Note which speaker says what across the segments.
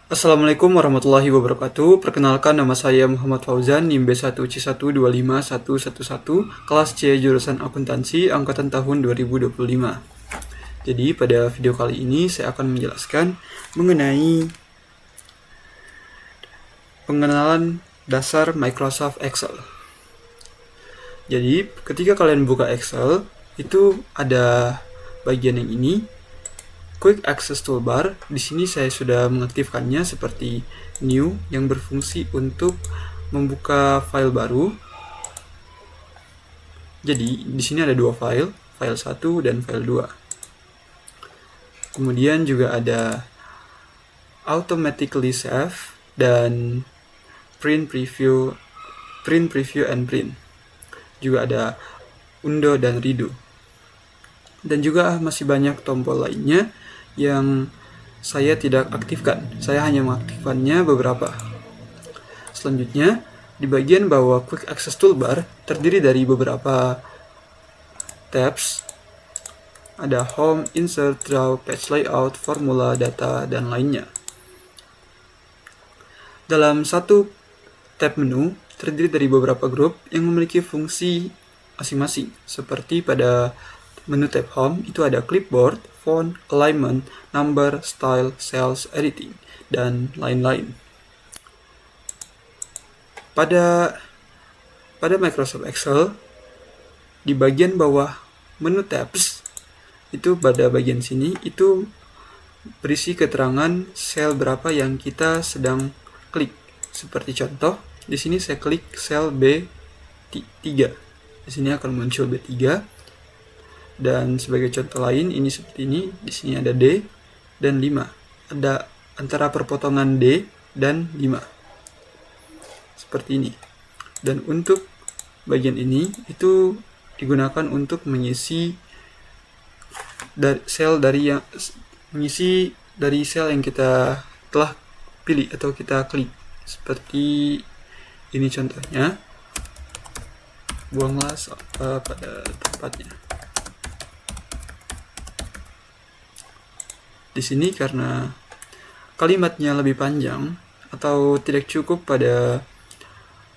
Speaker 1: Assalamualaikum warahmatullahi wabarakatuh. Perkenalkan, nama saya Muhammad Fauzan, NIM B1C125111, kelas C jurusan akuntansi angkatan tahun 2025. Jadi pada video kali ini saya akan menjelaskan mengenai pengenalan dasar Microsoft Excel. Jadi ketika kalian buka Excel, itu ada bagian yang ini, Quick Access Toolbar. Di sini saya sudah mengaktifkannya seperti New yang berfungsi untuk membuka file baru. Jadi di sini ada dua file 1 dan file 2. Kemudian juga ada Automatically Save dan Print Preview and Print. Juga ada Undo dan Redo. Dan juga masih banyak tombol lainnya yang saya tidak aktifkan. Saya hanya mengaktifkannya beberapa. Selanjutnya, di bagian bawah Quick Access Toolbar terdiri dari beberapa tabs. Ada Home, Insert, Draw, Page Layout, Formula, Data, dan lainnya. Dalam satu tab menu terdiri dari beberapa grup yang memiliki fungsi masing-masing. Seperti pada menu tab Home itu ada Clipboard, Font, Alignment, Number, Style, Cells, Editing, dan lain-lain. Pada Microsoft Excel, di bagian bawah menu tabs, itu pada bagian sini, itu berisi keterangan sel berapa yang kita sedang klik. Seperti contoh, di sini saya klik sel B3. Di sini akan muncul B3. Dan sebagai contoh lain, ini seperti ini. Di sini ada D dan 5. Ada antara perpotongan D dan 5. Seperti ini. Dan untuk bagian ini, itu digunakan untuk mengisi sel dari yang kita telah pilih atau kita klik. Seperti ini contohnya. Buanglah sampah pada tempatnya. Di sini karena kalimatnya lebih panjang atau tidak cukup pada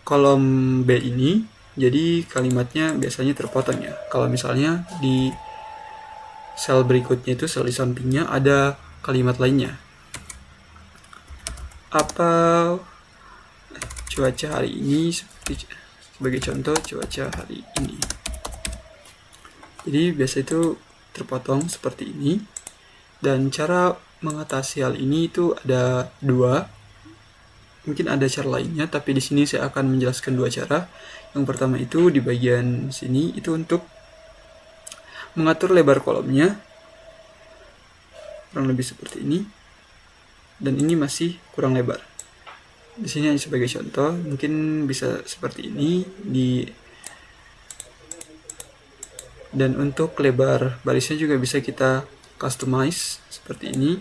Speaker 1: kolom B ini, jadi kalimatnya biasanya terpotong ya. Kalau misalnya di sel berikutnya itu sel di sampingnya ada kalimat lainnya. Apa cuaca hari ini, sebagai contoh cuaca hari ini. Jadi biasa itu terpotong seperti ini. Dan cara mengatasi hal ini itu ada dua. Mungkin ada cara lainnya, tapi di sini saya akan menjelaskan dua cara. Yang pertama itu di bagian sini itu untuk mengatur lebar kolomnya, kurang lebih seperti ini. Dan ini masih kurang lebar. Di sini hanya sebagai contoh, mungkin bisa seperti ini dan untuk lebar barisnya juga bisa kita customize seperti ini.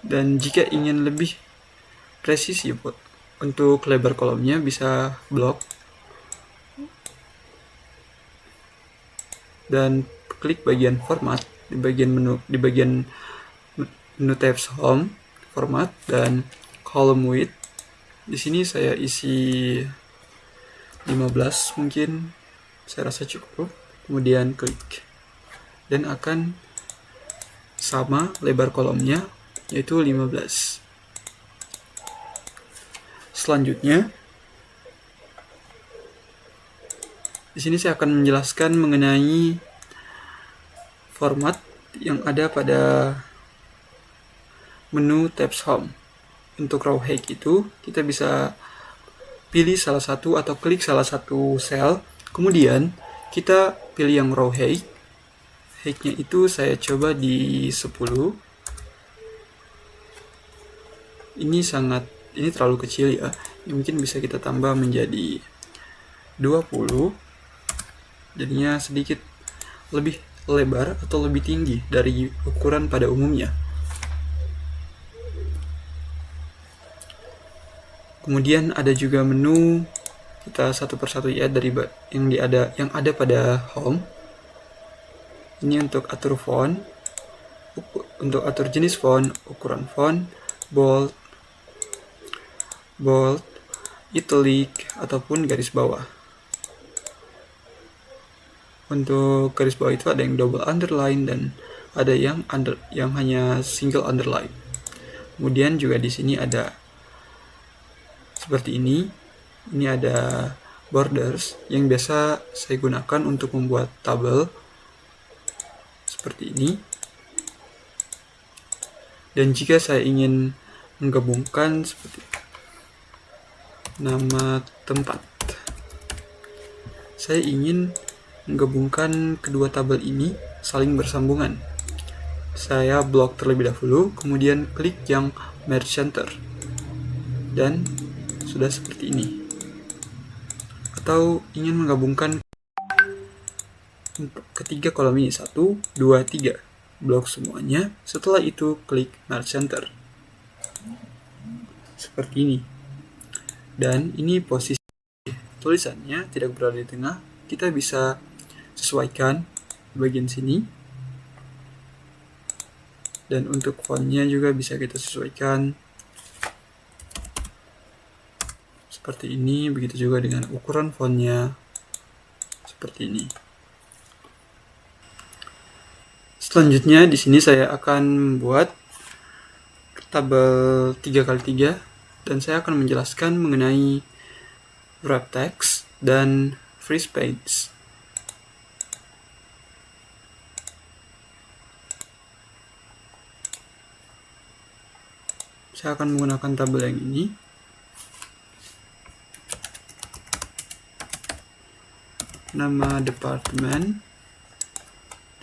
Speaker 1: Dan jika ingin lebih presisi untuk lebar kolomnya, bisa blok dan klik bagian format di bagian menu tabs Home, format, dan column width. Di sini saya isi 15 mungkin, saya rasa cukup. Kemudian klik dan akan sama lebar kolomnya, yaitu 15. Selanjutnya, di sini saya akan menjelaskan mengenai format yang ada pada menu tabs Home. Untuk row height itu kita bisa pilih salah satu atau klik salah satu sel, kemudian kita pilih yang row height. Height-nya itu saya coba di 10. Ini terlalu kecil ya. Mungkin bisa kita tambah menjadi 20. Jadinya sedikit lebih lebar atau lebih tinggi dari ukuran pada umumnya. Kemudian ada juga menu kita satu persatu ya dari yang ada pada home. Ini untuk atur font, untuk atur jenis font, ukuran font, bold, italic, ataupun garis bawah. Untuk garis bawah itu ada yang double underline dan ada yang hanya single underline. Kemudian juga di sini ada seperti ini. Ini ada borders yang biasa saya gunakan untuk membuat tabel seperti ini. Dan jika saya ingin menggabungkan seperti nama tempat, saya ingin menggabungkan kedua tabel ini saling bersambungan. Saya blok terlebih dahulu, kemudian klik yang merge center, dan sudah seperti ini. Atau ingin menggabungkan ketiga kolom ini, 1, 2, 3, blok semuanya. Setelah itu klik merge center seperti ini. Dan ini posisi tulisannya tidak berada di tengah. Kita bisa sesuaikan bagian sini. Dan untuk fontnya juga bisa kita sesuaikan seperti ini. Begitu juga dengan ukuran fontnya seperti ini. Selanjutnya di sini saya akan membuat tabel 3x3 dan saya akan menjelaskan mengenai wrap text dan free space. Saya akan menggunakan tabel yang ini. Nama departemen.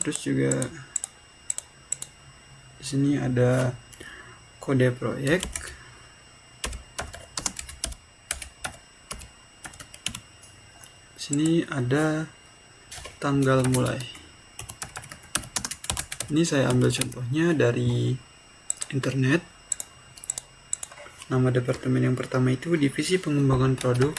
Speaker 1: Terus juga di sini ada kode proyek. Di sini ada tanggal mulai. Ini saya ambil contohnya dari internet. Nama departemen yang pertama itu divisi pengembangan produk.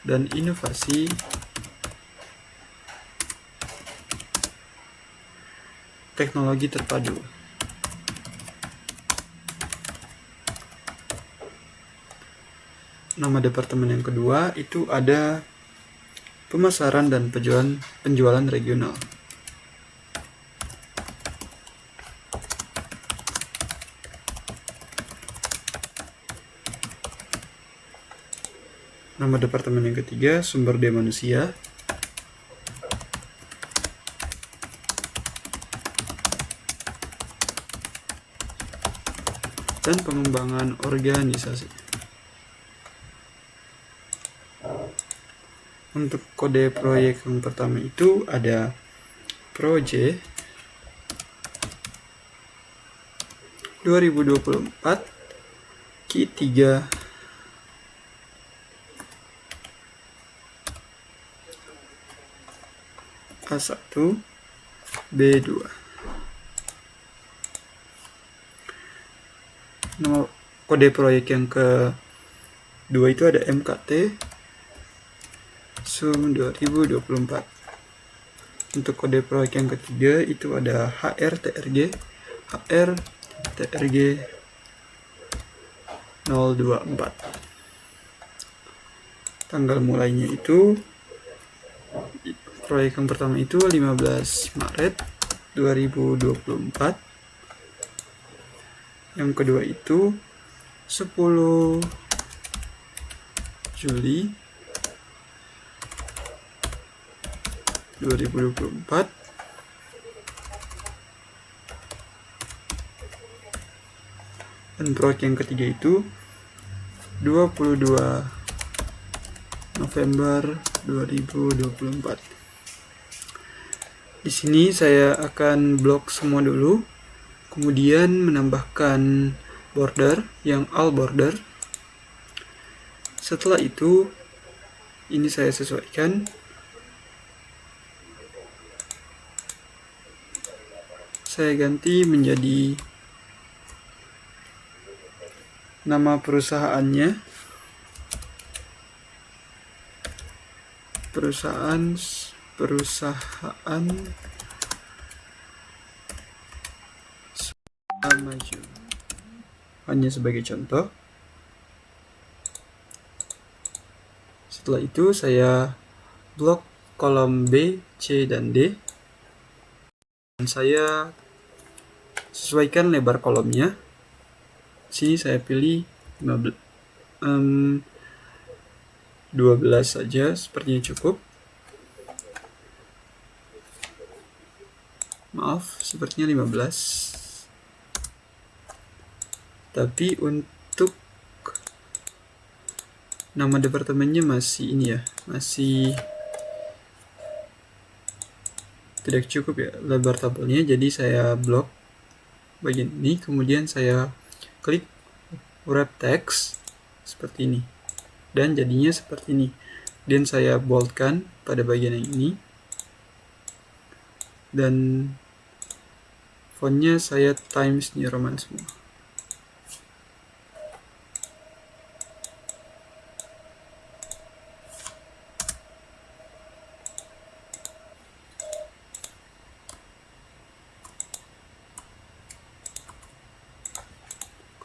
Speaker 1: Dan inovasi teknologi terpadu. Nama departemen yang kedua itu ada pemasaran dan penjualan regional. Nama departemen yang ketiga sumber daya manusia. Dan pengembangan organisasi. Untuk kode proyek yang pertama itu ada Proje 2024 Ki 3 A1 B2. Nama kode proyek yang kedua itu ada MKT SUM 2024. Untuk kode proyek yang ketiga itu ada HRTRG 024. Tanggal mulainya itu proyek yang pertama itu 15 Maret 2024. Yang kedua itu 10 Juli 2024. Dan proyek yang ketiga itu 22 November 2024. Di sini saya akan blok semua dulu, kemudian menambahkan border yang all border. Setelah itu, ini saya sesuaikan saya ganti menjadi nama perusahaan maju, hanya sebagai contoh. Setelah itu saya blok kolom B, C, dan D, dan saya sesuaikan lebar kolomnya. Sini saya pilih 12 saja, sepertinya cukup. Maaf, sepertinya 15. Tapi untuk nama departemennya masih ini ya, masih tidak cukup ya lebar tabelnya. Jadi saya blok bagian ini, kemudian saya klik wrap text seperti ini, dan jadinya seperti ini. Dan saya boldkan pada bagian yang ini, dan fontnya saya Times New Roman semua.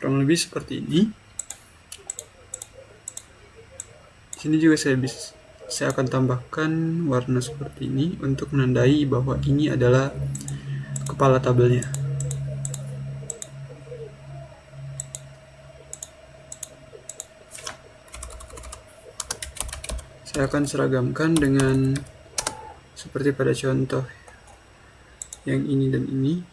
Speaker 1: Kurang lebih seperti ini. Sini juga saya akan tambahkan warna seperti ini untuk menandai bahwa ini adalah kepala tabelnya. Saya akan seragamkan dengan seperti pada contoh yang ini dan ini.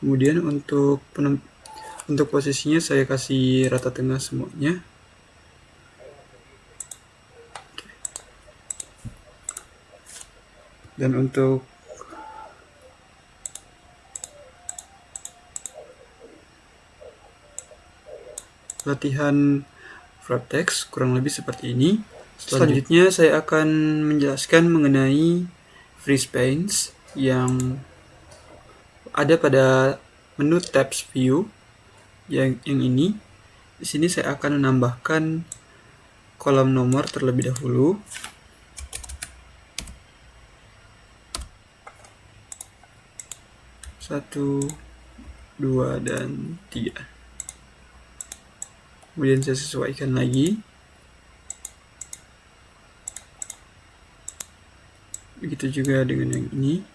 Speaker 1: Kemudian untuk posisinya saya kasih rata tengah semuanya. Dan untuk latihan wrap text kurang lebih seperti ini. Selanjutnya saya akan menjelaskan mengenai free space yang ada pada menu tabs view yang ini. Di sini saya akan menambahkan kolom nomor terlebih dahulu. Satu, 2, dan 3. Kemudian saya sesuaikan lagi. Begitu juga dengan yang ini.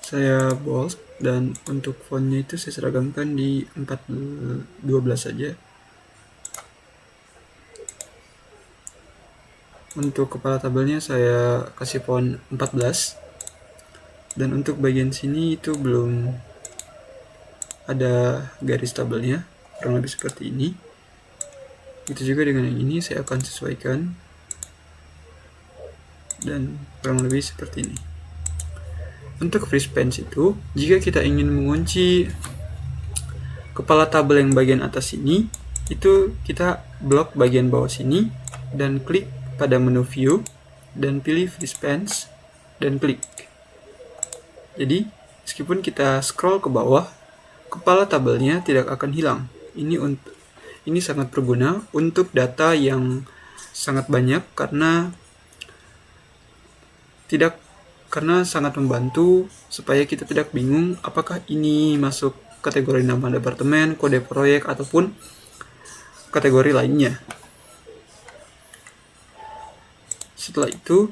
Speaker 1: Saya bold, dan untuk fontnya itu saya seragamkan di 12 saja. Untuk kepala tabelnya saya kasih font 14. Dan untuk bagian sini itu belum ada garis tabelnya, kurang lebih seperti ini. Itu juga dengan yang ini saya akan sesuaikan, dan kurang lebih seperti ini. Untuk free space itu, jika kita ingin mengunci kepala tabel yang bagian atas ini, itu kita blok bagian bawah sini dan klik pada menu view dan pilih free space dan klik. Jadi meskipun kita scroll ke bawah, kepala tabelnya tidak akan hilang. Ini sangat berguna untuk data yang sangat banyak karena sangat membantu supaya kita tidak bingung apakah ini masuk kategori nama departemen, kode proyek, ataupun kategori lainnya. Setelah itu,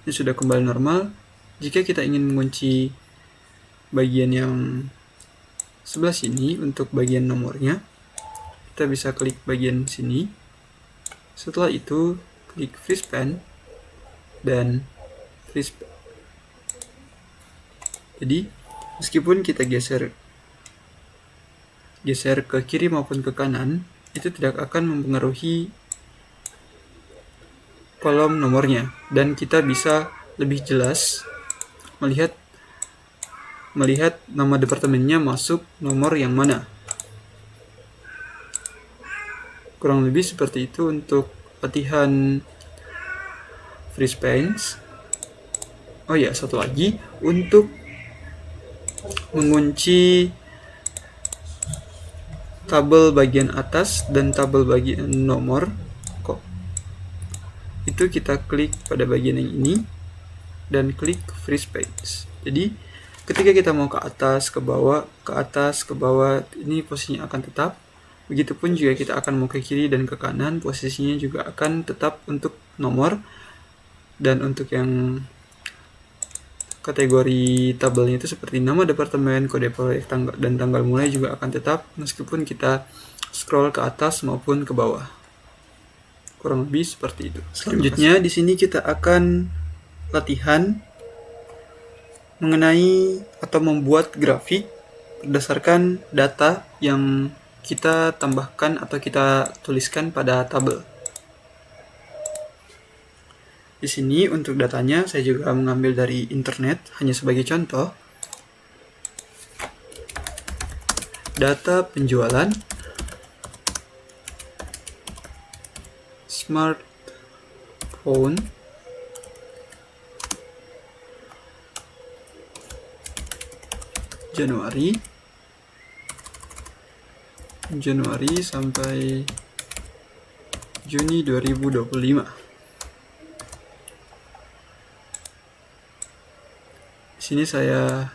Speaker 1: ini sudah kembali normal. Jika kita ingin mengunci bagian yang sebelah sini untuk bagian nomornya, kita bisa klik bagian sini. Setelah itu klik freeze span dan freeze span. Jadi meskipun kita geser ke kiri maupun ke kanan, itu tidak akan mempengaruhi kolom nomornya, dan kita bisa lebih jelas melihat nama departemennya masuk nomor yang mana. Kurang lebih seperti itu untuk latihan freeze spans. Oh ya, satu lagi, untuk mengunci tabel bagian atas dan tabel bagian nomor, itu kita klik pada bagian yang ini dan klik freeze spans. Jadi ketika kita mau ke atas, ke bawah, ini posisinya akan tetap. Begitupun juga kita akan mau ke kiri dan ke kanan, posisinya juga akan tetap untuk nomor. Dan untuk yang kategori tabelnya itu seperti nama departemen, kode proyek, dan tanggal mulai juga akan tetap meskipun kita scroll ke atas maupun ke bawah. Kurang lebih seperti itu. Selanjutnya di sini kita akan latihan mengenai atau membuat grafik berdasarkan data yang kita tambahkan atau kita tuliskan pada tabel. Di sini untuk datanya saya juga mengambil dari internet, hanya sebagai contoh. Data penjualan smartphone Januari sampai Juni 2025. Di sini saya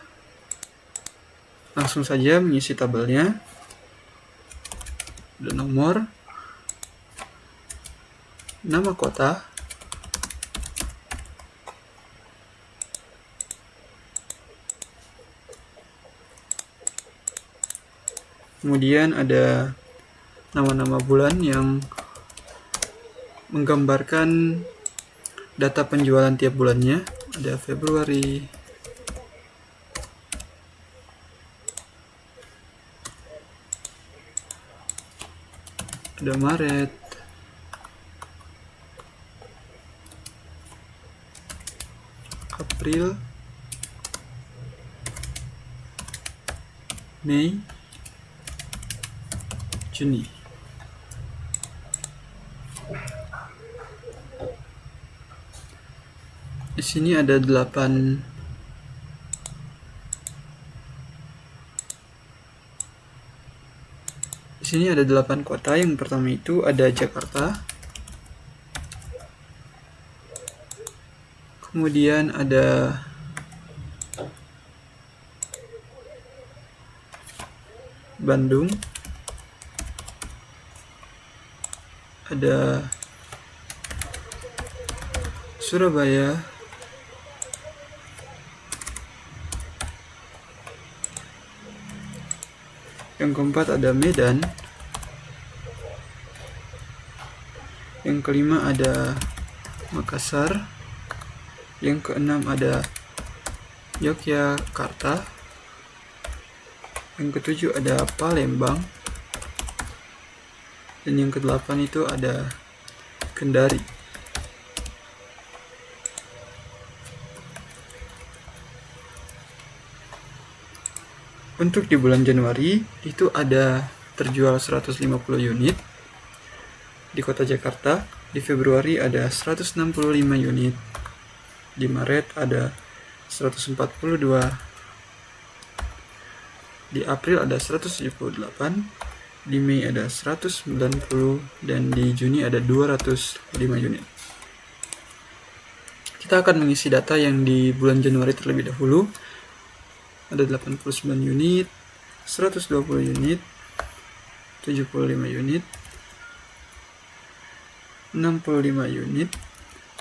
Speaker 1: langsung saja mengisi tabelnya. Ada nomor, nama kota, kemudian ada nama-nama bulan yang menggambarkan data penjualan tiap bulannya. Ada Februari, ada Maret, April, Mei, Juni. Di sini ada 8 kota. Yang pertama itu ada Jakarta. Kemudian ada Bandung. Ada Surabaya. Yang keempat ada Medan. Yang kelima ada Makassar. Yang keenam ada Yogyakarta. Yang ketujuh ada Palembang. Dan yang kedelapan itu ada Kendari. Untuk di bulan Januari itu ada terjual 150 unit di kota Jakarta. Di Februari ada 165 unit. Di Maret ada 142. Di April ada 178. Di Mei ada 190 dan di Juni ada 205 unit. Kita akan mengisi data yang di bulan Januari terlebih dahulu. Ada 89 unit, 120 unit, 75 unit, 65 unit,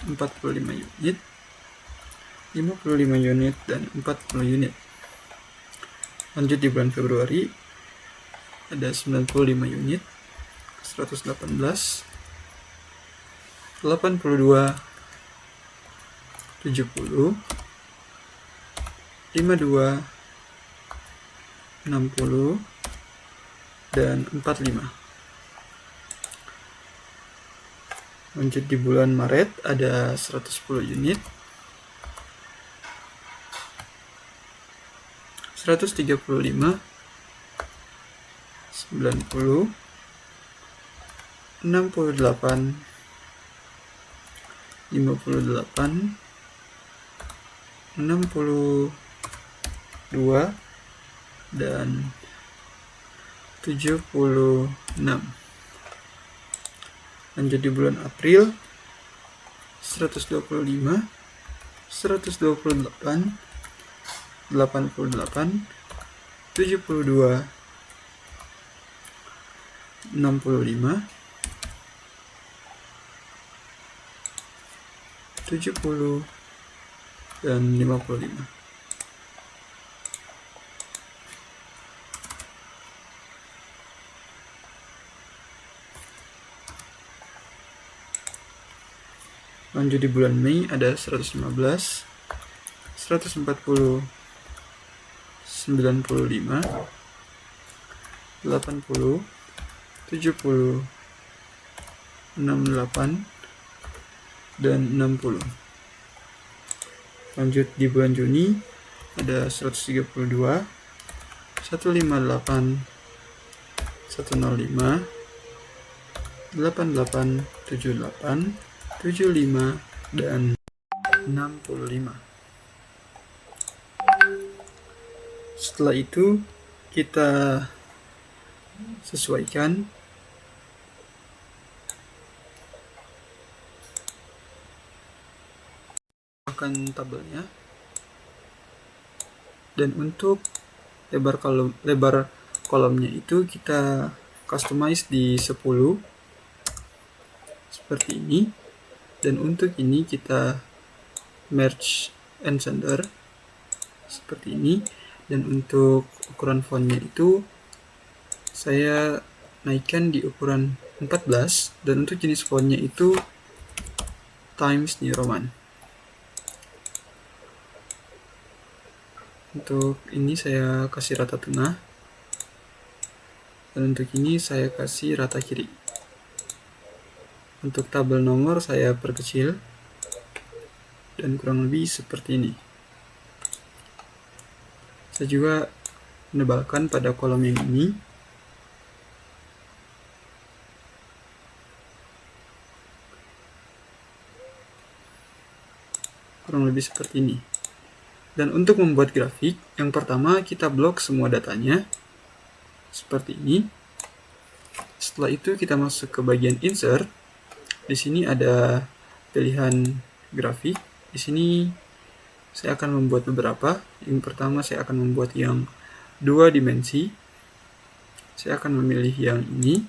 Speaker 1: 45 unit, 55 unit, dan 40 unit. Lanjut di bulan Februari ada 95 unit, 118, 82, 70, 52, 60, dan 45. Lanjut di bulan Maret ada 110 unit, 135, 90, 68, 58, 62, dan 76. Lanjut di bulan April 125, 128, 88, 72, 65, 70, dan 55. Lanjut di bulan Mei ada 115, 140, 95, 80, 70, 68, dan 60. Lanjut di bulan Juni ada 132, 158, 105, 88, 78, 75, dan 65. Setelah itu kita sesuaikan akan tabelnya, dan untuk lebar kolomnya itu kita customize di 10 seperti ini, dan untuk ini kita merge and center seperti ini, dan untuk ukuran fontnya itu saya naikkan di ukuran 14, dan untuk jenis fontnya itu Times New Roman. Untuk ini saya kasih rata tengah, dan untuk ini saya kasih rata kiri. Untuk tabel nomor saya perkecil, dan kurang lebih seperti ini. Saya juga menebalkan pada kolom yang ini. Kurang lebih seperti ini. Dan untuk membuat grafik, yang pertama kita blok semua datanya seperti ini. Setelah itu kita masuk ke bagian insert. Di sini ada pilihan grafik. Di sini saya akan membuat beberapa. Yang pertama saya akan membuat yang 2 dimensi. Saya akan memilih yang ini.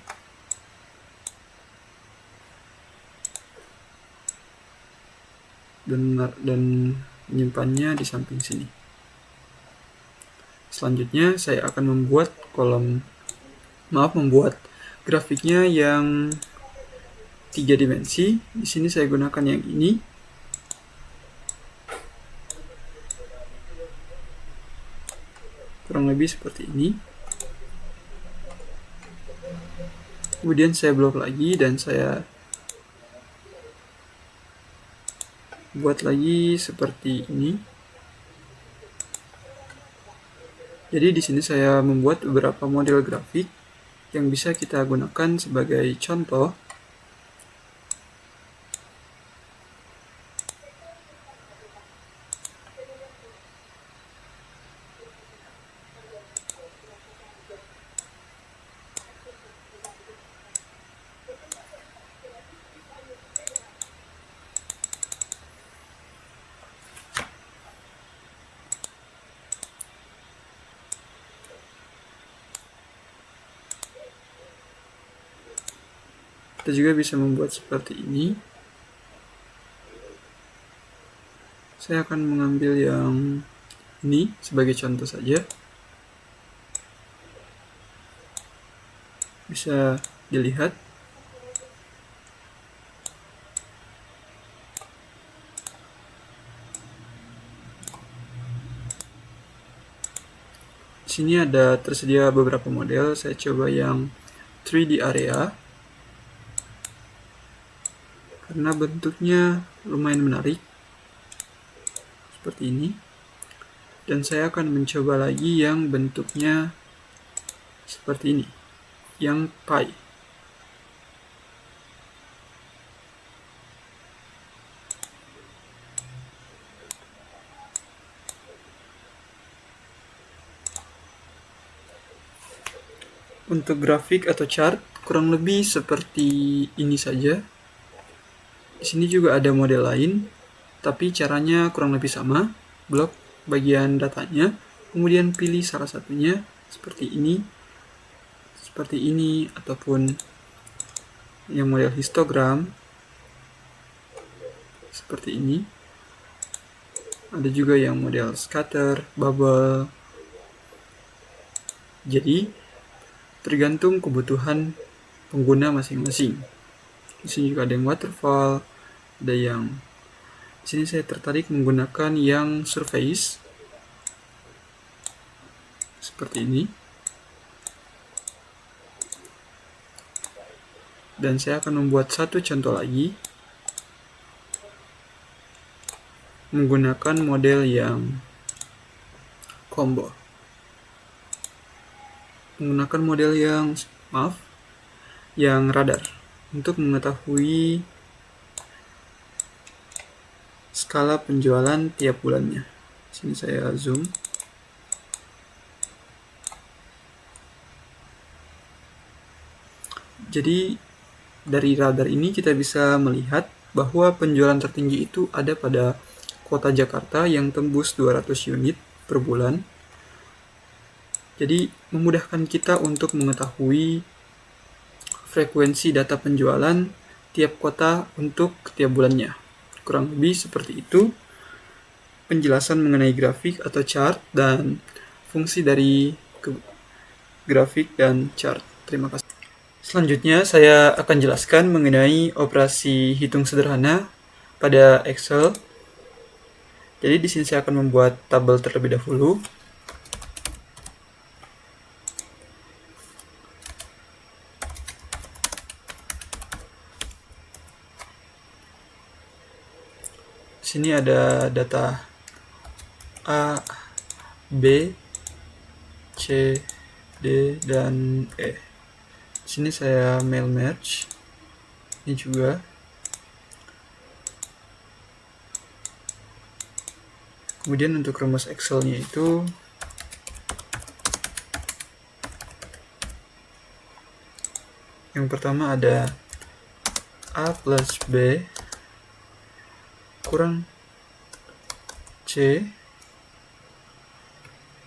Speaker 1: Dan menyimpannya di samping sini. Selanjutnya saya akan membuat membuat grafiknya yang 3 dimensi. Di sini saya gunakan yang ini. Kurang lebih seperti ini. Kemudian saya blok lagi dan saya buat lagi seperti ini. Jadi di sini saya membuat beberapa model grafik yang bisa kita gunakan sebagai contoh. Kita juga bisa membuat seperti ini. Saya akan mengambil yang ini sebagai contoh saja. bisa dilihat. Di sini ada tersedia beberapa model. Saya coba yang 3D area karena bentuknya lumayan menarik seperti ini. Dan saya akan mencoba lagi yang bentuknya seperti ini, yang pie. Untuk grafik atau chart kurang lebih seperti ini saja. Di sini juga ada model lain, tapi caranya kurang lebih sama. Blok bagian datanya, kemudian pilih salah satunya seperti ini, ataupun yang model histogram seperti ini. Ada juga yang model scatter, bubble. Jadi tergantung kebutuhan pengguna masing-masing. Di sini juga ada yang waterfall, ada yang di sini saya tertarik menggunakan yang surface seperti ini. Dan saya akan membuat satu contoh lagi menggunakan model yang combo. Menggunakan model yang radar untuk mengetahui skala penjualan tiap bulannya. Sini saya zoom. Jadi dari radar ini kita bisa melihat bahwa penjualan tertinggi itu ada pada kota Jakarta yang tembus 200 unit per bulan. Jadi memudahkan kita untuk mengetahui frekuensi data penjualan tiap kota untuk tiap bulannya. Kurang lebih seperti itu penjelasan mengenai grafik atau chart dan fungsi dari grafik dan chart. Terima kasih. Selanjutnya saya akan jelaskan mengenai operasi hitung sederhana pada Excel. Jadi di sini saya akan membuat tabel terlebih dahulu. Di sini ada data A, B, C, D, dan E. Di sini saya mail merge. Ini juga. Kemudian untuk rumus Excel-nya itu yang pertama ada A plus B kurang C,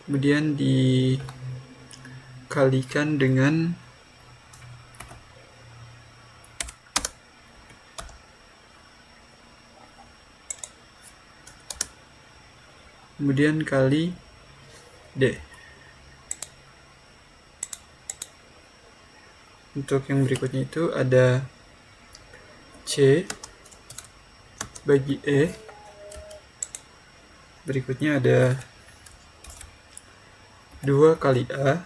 Speaker 1: kemudian dikalikan dengan kemudian kali D. Untuk yang berikutnya itu ada C bagi E. Berikutnya ada 2 kali A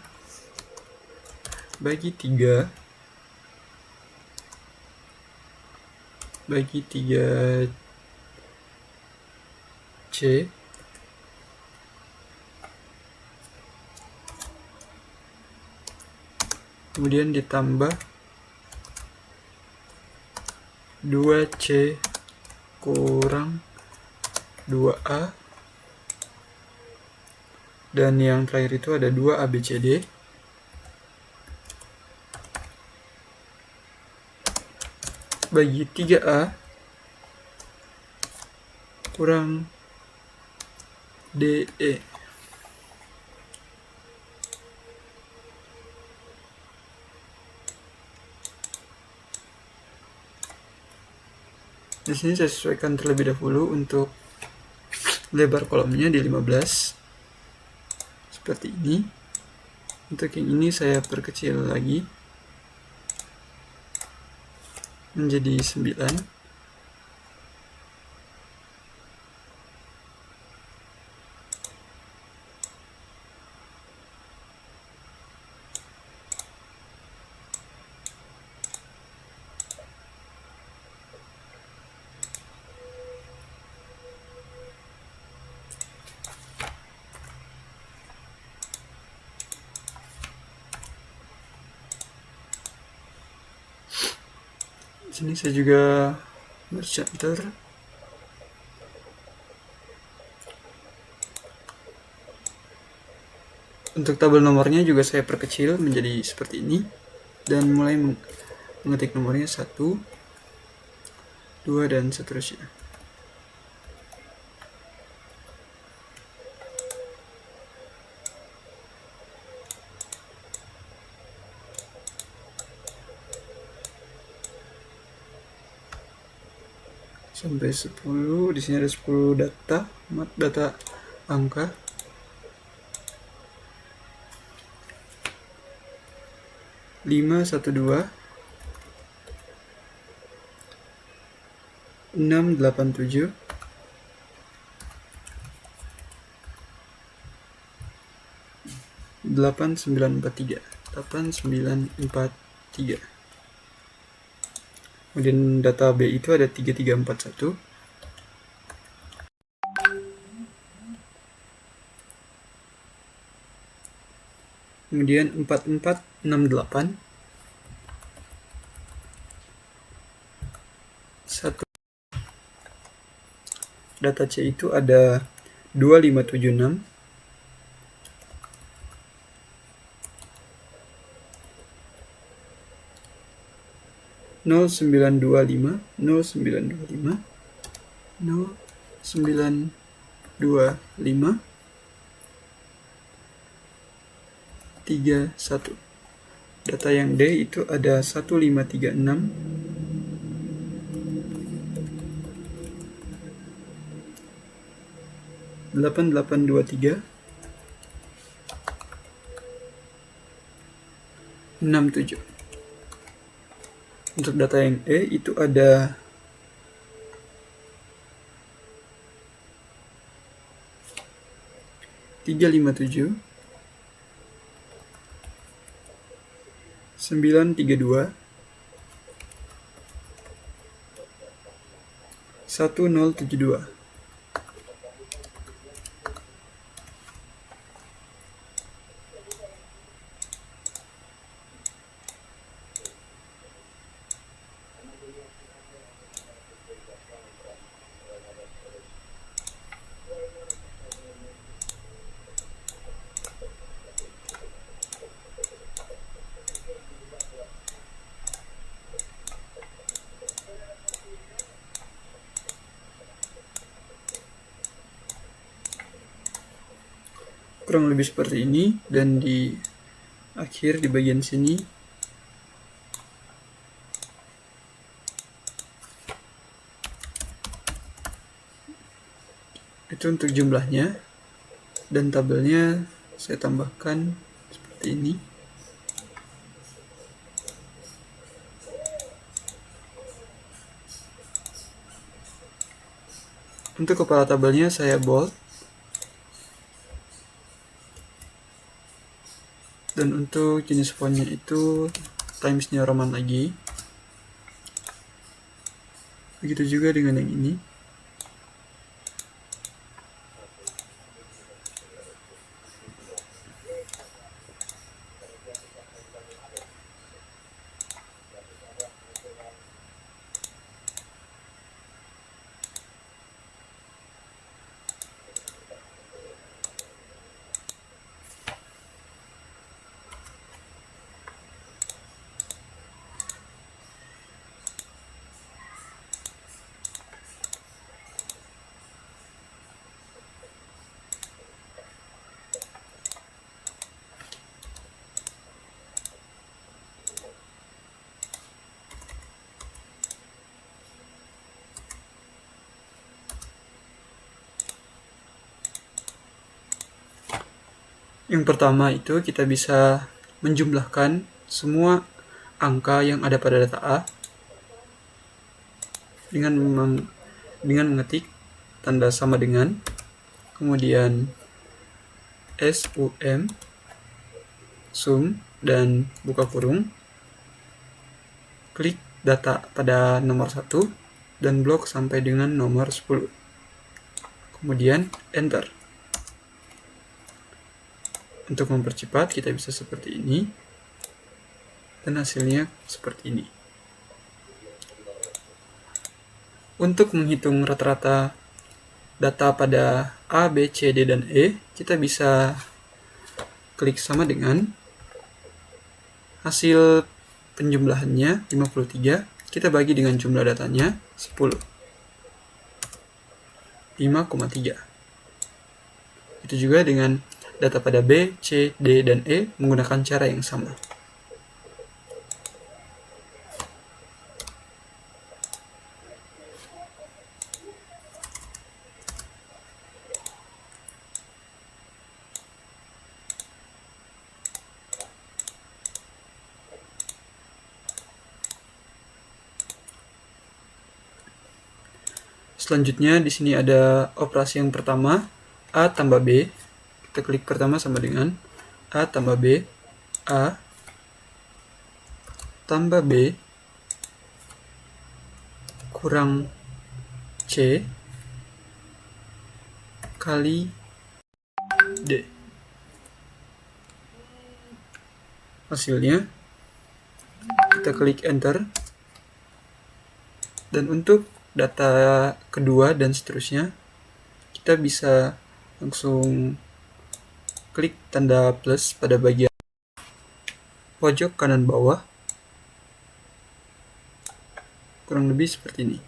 Speaker 1: bagi 3 bagi 3 C kemudian ditambah 2C kurang 2A, dan yang terakhir itu ada 2 ABCD bagi 3A kurang DE. Di sini saya sesuaikan terlebih dahulu untuk lebar kolomnya di 15 seperti ini. Untuk yang ini saya perkecil lagi menjadi 9. Di sini saya juga bercenter. Untuk tabel nomornya juga saya perkecil menjadi seperti ini dan mulai mengetik nomornya 1, 2, dan seterusnya. Sampai 10. Di sini ada 10 data angka. Lima, 1, 2, 6, 8, 7, 8, 9, 4, 3. 8, 9, 4, 3. Kemudian data B itu ada 3, 3, 4, 1. Kemudian 4, 4, 6, 8. 1. Data C itu ada 2, 5, 7, 6. 0, 9, 2, 5. 0, 9, 2, 5. 0, 9, 2, 5. 3, 1. Data yang D itu ada 1, 5, 3, 6. 8, 8, 2, 3. 6, 7. Untuk data yang E itu ada 3, 5, 7. 9, 3, 2. 1, 0, 7, 2. Kurang lebih seperti ini, dan di akhir di bagian sini itu untuk jumlahnya, dan tabelnya saya tambahkan seperti ini. Untuk kepala tabelnya saya bold, dan untuk jenis fontnya itu Times New Roman lagi. Begitu juga dengan yang ini. Yang pertama itu kita bisa menjumlahkan semua angka yang ada pada data A. dengan mengetik tanda sama dengan, kemudian sum dan buka kurung, klik data pada nomor 1 dan blok sampai dengan nomor 10. Kemudian enter. Untuk mempercepat kita bisa seperti ini, dan hasilnya seperti ini. Untuk menghitung rata-rata data pada A, B, C, D, dan E, kita bisa klik sama dengan hasil penjumlahannya 53, kita bagi dengan jumlah datanya 10. 5,3. Itu juga dengan data pada B, C, D, dan E menggunakan cara yang sama. Selanjutnya di sini ada operasi yang pertama, A tambah B. Kita klik pertama sama dengan A tambah B, A tambah B kurang C kali D. Hasilnya kita klik enter, dan untuk data kedua dan seterusnya kita bisa langsung klik tanda plus pada bagian pojok kanan bawah, kurang lebih seperti ini.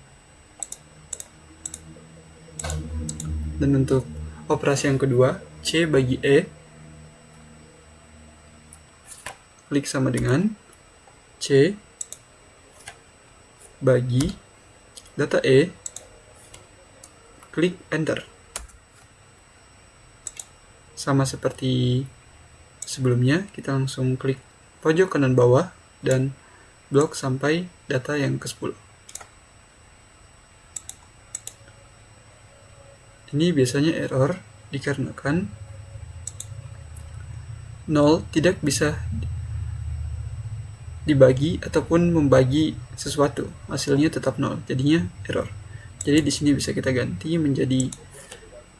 Speaker 1: Dan untuk operasi yang kedua, C bagi E, klik sama dengan C bagi data E, klik enter. Sama seperti sebelumnya, kita langsung klik pojok kanan bawah dan blok sampai data yang ke-10. Ini biasanya error dikarenakan 0 tidak bisa dibagi ataupun membagi sesuatu, hasilnya tetap 0, jadinya error. Jadi di sini bisa kita ganti menjadi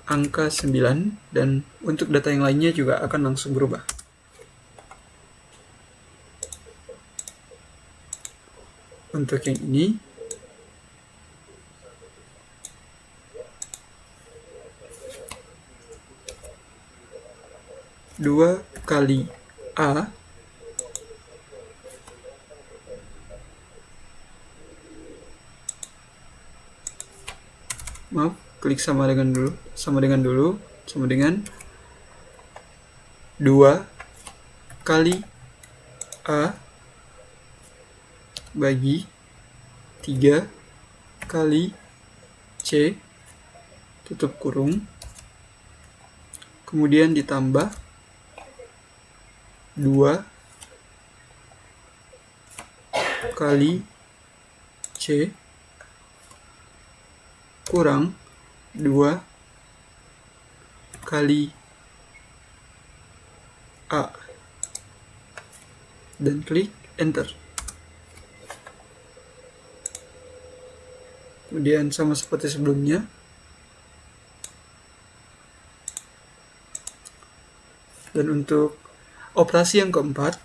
Speaker 1: angka 9, dan untuk data yang lainnya juga akan langsung berubah. Untuk yang ini, dua kali A klik sama dengan 2 kali A bagi 3 kali C tutup kurung, kemudian ditambah 2 kali C kurang 2 kali A, dan klik enter. Kemudian sama seperti sebelumnya, dan untuk operasi yang keempat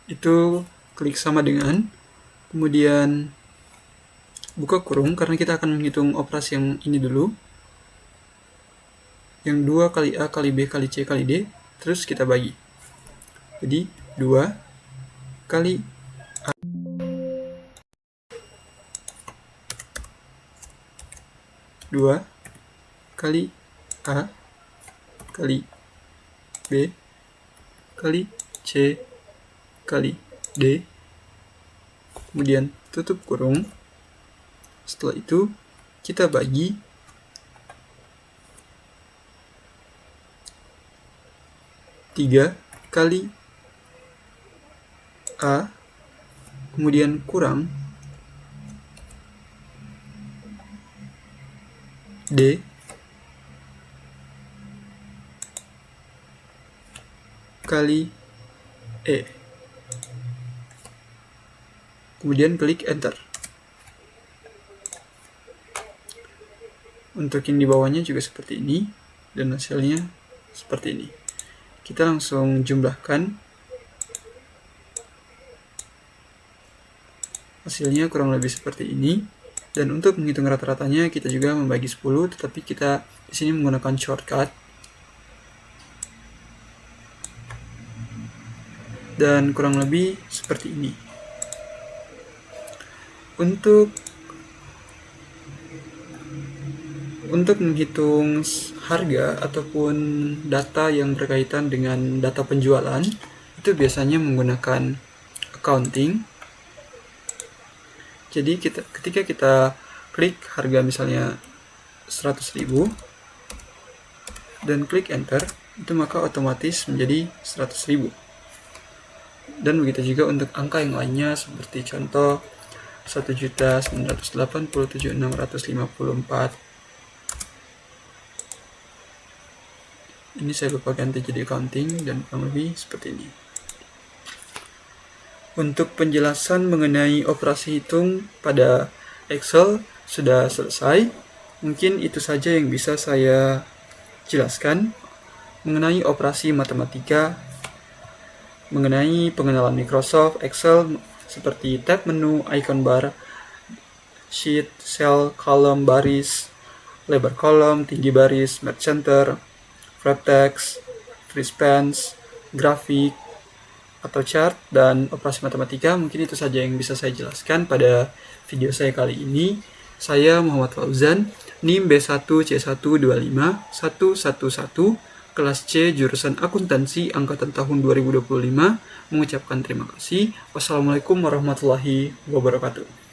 Speaker 1: itu klik sama dengan, kemudian buka kurung karena kita akan menghitung operasi yang ini dulu, yang 2 kali A kali B kali C kali D, terus kita bagi. Jadi 2 kali A, 2 kali A kali B kali C kali D, kemudian tutup kurung. Setelah itu kita bagi 3 kali A, kemudian kurang D kali E. Kemudian klik enter. Untuk yang di bawahnya juga seperti ini, dan hasilnya seperti ini. Kita langsung jumlahkan. Hasilnya kurang lebih seperti ini. Dan untuk menghitung rata-ratanya kita juga membagi 10, tetapi kita di sini menggunakan shortcut. Dan kurang lebih seperti ini. Untuk menghitung harga ataupun data yang berkaitan dengan data penjualan, itu biasanya menggunakan accounting. Jadi ketika kita klik harga misalnya 100.000 dan klik enter, itu maka otomatis menjadi 100.000. Dan begitu juga untuk angka yang lainnya, seperti contoh 1.987.654. Ini saya lupa ganti jadi accounting, dan kurang lebih seperti ini. Untuk penjelasan mengenai operasi hitung pada Excel sudah selesai. Mungkin itu saja yang bisa saya jelaskan mengenai operasi matematika, mengenai pengenalan Microsoft Excel seperti tab menu, icon bar, sheet, cell, kolom, baris, lebar kolom, tinggi baris, match center, wrap text, free spans, grafik, atau chart, dan operasi matematika. Mungkin itu saja yang bisa saya jelaskan pada video saya kali ini. Saya Muhammad Fauzan, NIM B1C1251111, kelas C jurusan akuntansi angkatan tahun 2025, mengucapkan terima kasih. Wassalamualaikum warahmatullahi wabarakatuh.